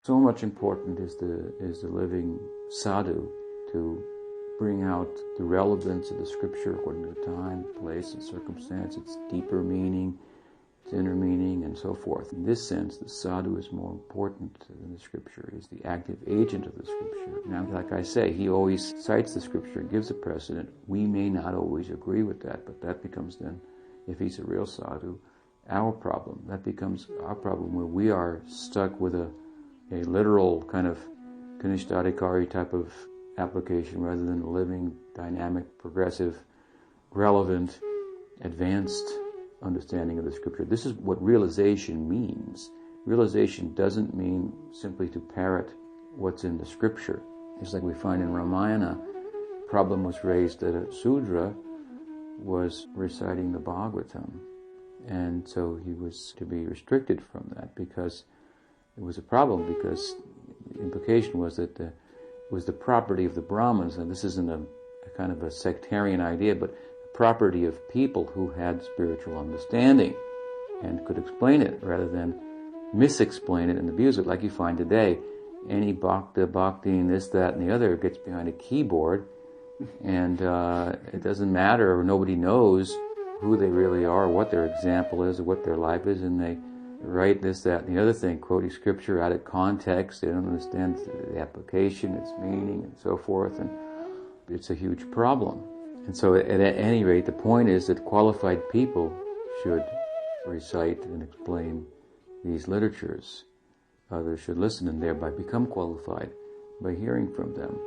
So much important is the living sadhu to bring out the relevance of the scripture according to the time, place, and circumstance, its deeper meaning, its inner meaning, and so forth. In this sense, the sadhu is more important than the scripture. He's the active agent of the scripture. Now, like I say, he always cites the scripture, gives a precedent. We may not always agree with that, but that becomes then, if he's a real sadhu, our problem. That becomes our problem where we are stuck with a literal kind of Kanishthadikari type of application rather than a living, dynamic, progressive, relevant, advanced understanding of the scripture. This is what realization means. Realization doesn't mean simply to parrot what's in the scripture. It's like we find in Ramayana, the problem was raised that a Sudra was reciting the Bhagavatam. And so he was to be restricted from that because it was a problem, because the implication was that it was the property of the Brahmins, and this isn't a kind of a sectarian idea, but the property of people who had spiritual understanding and could explain it rather than misexplain it and abuse it like you find today. Any bhakta, bhakti, and this, that, and the other gets behind a keyboard, and it doesn't matter, or nobody knows who they really are, what their example is, or what their life is, and they write this, that, and the other thing, quoting scripture out of context. They don't understand the application, its meaning, and so forth, and it's a huge problem. And so at any rate, the point is that qualified people should recite and explain these literatures. Others should listen and thereby become qualified by hearing from them.